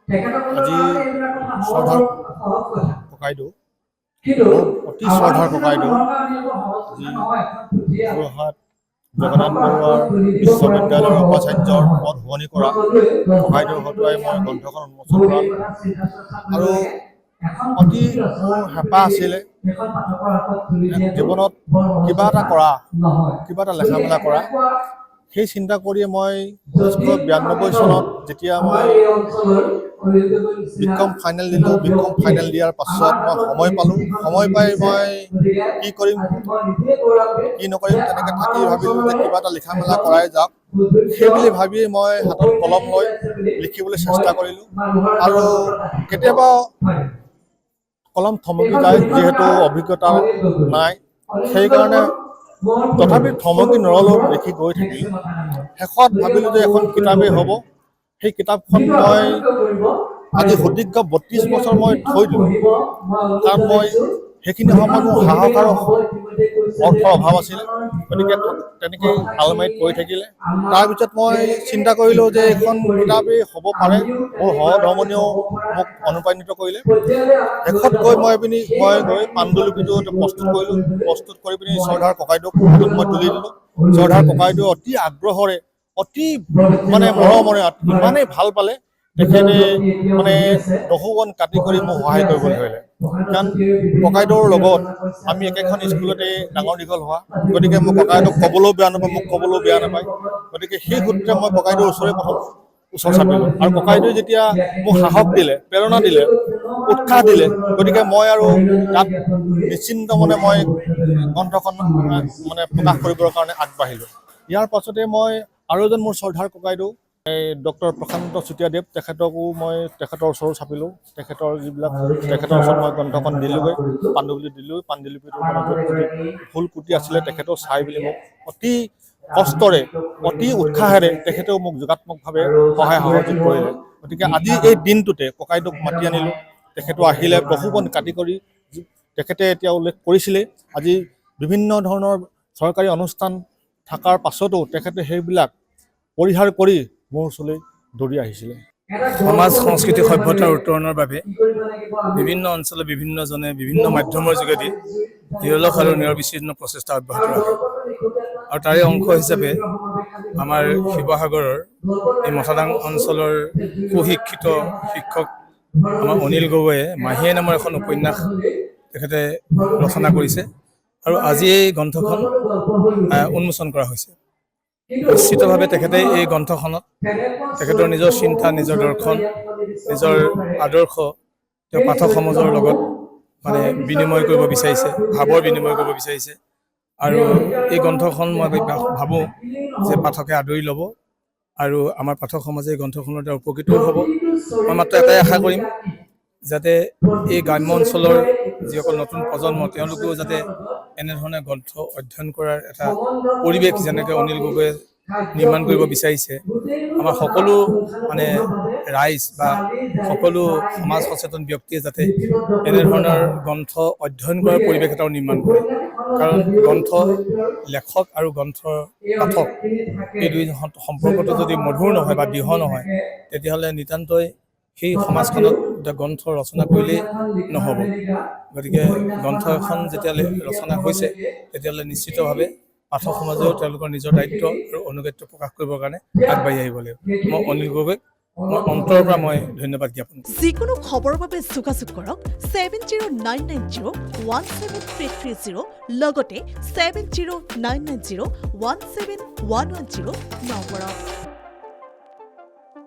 আজি শ্ৰদ্ধাৰ ককাইদেউ অতি শ্ৰদ্ধাৰ ককাইদেউ যি যোৰহাট জগন্নাথ বৰুৱাৰ বিশ্ববিদ্যালয়ৰ উপাচাৰ্যৰ পদ শুৱনি কৰা ককাইদেউৰ হতুৱাই মই গ্ৰন্থখন উন্মোচন কৰালোঁ আৰু অতি মোৰ হেঁপাহ আছিলে জীৱনত কিবা এটা কৰা, কিবা এটা লেখা মেলা কৰা। সেই চিন্তা কৰিয়ে মই 1992 চনত যেতিয়া মই বিকম ফাইনেল দিলোঁ, বিকম ফাইনেল দিয়াৰ পাছত মই সময় পালোঁ। সময় পাই মই কি কৰিম কি নকৰিম তেনেকৈ থাকি ভাবিলোঁ যে কিবা এটা লিখা মেলা কৰাই যাওক। সেই বুলি ভাবি মই হাতত কলম লৈ লিখিবলৈ চেষ্টা কৰিলোঁ আৰু কেতিয়াবা কলম থমকি যায়, যিহেতু অভিজ্ঞতা নাই। সেইকাৰণে তথাপি থমকি নৰলেও লিখি গৈ থাকিলোঁ। শেষত ভাবিলোঁ যে এখন কিতাপেই হ'ব। সেই কিতাপখন মই আজি সুদীৰ্ঘ 32 বছৰ মই থৈ দিলোঁ, কাৰণ মই সেইখিনি সময়ত মোৰ সাহস আৰু অৰ্থৰ অভাৱ আছিলে। গতিকে তেনেকেই আলমাৰীত পৰি থাকিলে। তাৰপিছত মই চিন্তা কৰিলোঁ যে এইখন কিতাপেই হ'ব পাৰে। মোৰ সহধৰ্মণীয়েও মোক অনুপ্ৰাণিত কৰিলে। শেষত গৈ মই গৈ পাণ্ডুলিপিটো প্ৰস্তুত কৰিলোঁ। প্ৰস্তুত কৰি পিনি শ্ৰদ্ধাৰ ককাইদেউক হাতত মই তুলি দিলোঁ। শ্ৰদ্ধাৰ ককাইদেউ অতি আগ্ৰহৰে, অতি মৰমৰে, ইমানেই ভাল পালে তেখেতে দহুবন কাটি কৰি মোক সহায় কৰিবলৈ ধৰিলে। কাৰণ ককাইদেউৰ লগত আমি একেখন স্কুলতে ডাঙৰ দীঘল হোৱা, গতিকে মই ককাইদেউক ক'বলৈও বেয়া নাপায়, মোক ক'বলৈও বেয়া নাপায়। গতিকে সেই সূত্ৰে মই ককাইদেউৰ প্ৰথম ওচৰ চাপিলোঁ আৰু ককাইদেউৱে যেতিয়া মোক সাহস দিলে, প্ৰেৰণা দিলে, উৎসাহ দিলে, গতিকে মই আৰু তাত নিশ্চিন্ত মই গ্ৰন্থখন প্ৰকাশ কৰিবৰ কাৰণে আগবাঢ়িলোঁ। ইয়াৰ পাছতে মই আৰু এজন মোৰ শ্ৰদ্ধাৰ ককাইদেউ ডক্টৰ প্ৰশান্ত চুতীয়াদেৱ, তেখেতৰ ওচৰো চাপিলোঁ। তেখেতৰ ওচৰত মই গ্ৰন্থখন দিলোঁগৈ, পাণ্ডুলিপি দিলোঁ। পাণ্ডুলিপিটোৰ ভুল কুটি আছিলে, তেখেতেও চাই বুলি মোক অতি কষ্টৰে, অতি উৎসাহেৰে তেখেতেও মোক যোগাত্মকভাৱে সহায় সহযোগ কৰিলে। গতিকে আজি এই দিনটোতে ককাইদেউক মাতি আনিলোঁ। তেখেতো আহিলে, দহুবন কাটি কৰি তেখেতে এতিয়া উল্লেখ কৰিছিলে। আজি বিভিন্ন ধৰণৰ চৰকাৰী অনুষ্ঠান থকাৰ পাছতো তেখেতে সেইবিলাক পৰিহাৰ কৰি মোৰ ওচৰলৈ দৌৰি আহিছিলে। সমাজ সংস্কৃতি সভ্যতাৰ উত্তৰণৰ বাবে বিভিন্ন অঞ্চলত বিভিন্নজনে বিভিন্ন মাধ্যমৰ যোগেদি নিৰলস আৰু নিৰবিচ্ছিন্ন প্ৰচেষ্টা অব্যাহত ৰাখে। আৰু তাৰে অংশ হিচাপে আমাৰ শিৱসাগৰৰ এই মথাদাং অঞ্চলৰ সুশিক্ষিত শিক্ষক আমাৰ অনিল গগৈয়ে মাহীয়ে নামৰ এখন উপন্যাস তেখেতে ৰচনা কৰিছে আৰু আজি এই গ্ৰন্থখন উন্মোচন কৰা হৈছে। নিশ্চিতভাৱে তেখেতে এই গ্ৰন্থখনত তেখেতৰ নিজৰ চিন্তা, নিজৰ দৰ্শন, নিজৰ আদৰ্শ তেওঁ পাঠক সমাজৰ লগত বিনিময় কৰিব বিচাৰিছে, ভাৱৰ বিনিময় কৰিব বিচাৰিছে। আৰু এই গ্ৰন্থখন মই ভাবোঁ যে পাঠকে আদৰি ল'ব আৰু আমাৰ পাঠক সমাজে এই গ্ৰন্থখনৰ দ্বাৰা উপকৃতও হ'ব। মই মাত্ৰ এটাই আশা কৰিম, যাতে এই গ্ৰাম্য অঞ্চলৰ যিসকল নতুন প্ৰজন্ম তেওঁলোকেও যাতে এনেধৰণে গ্ৰন্থ অধ্যয়ন কৰাৰ এটা পৰিৱেশ যেনেকৈ অনিল গগৈয়ে নিৰ্মাণ কৰিব বিচাৰিছে, আমাৰ সকলো ৰাইজ বা সকলো সমাজ সচেতন ব্যক্তিয়ে যাতে এনেধৰণৰ গ্ৰন্থ অধ্যয়ন কৰাৰ পৰিৱেশ এটাও নিৰ্মাণ কৰে। কাৰণ গ্ৰন্থ লেখক আৰু গ্ৰন্থ পাঠক এই দুই সম্পৰ্কটো যদি মধুৰ নহয় বা দৃঢ় নহয়, তেতিয়াহ'লে নিতান্তই সেই সমাজখনত গ্ৰন্থ ৰচনা কৰিলেই নহ'ব। গতিকে গ্ৰন্থ এখন যেতিয়া ৰচনা হৈছে, তেতিয়াহ'লে নিশ্চিতভাৱে পাঠক সমাজেও তেওঁলোকৰ নিজৰ দায়িত্ব আৰু অনুগত্য প্ৰকাশ কৰিবৰ কাৰণে আগবাঢ়ি আহিব লাগিব। মই অনিল গগৈক অন্তৰৰ পৰা মই ধন্যবাদ জ্ঞাপন কৰিছোঁ। যিকোনো খবৰৰ বাবে যোগাযোগ কৰক 7099017330 লগতে 7099017110 নম্বৰত।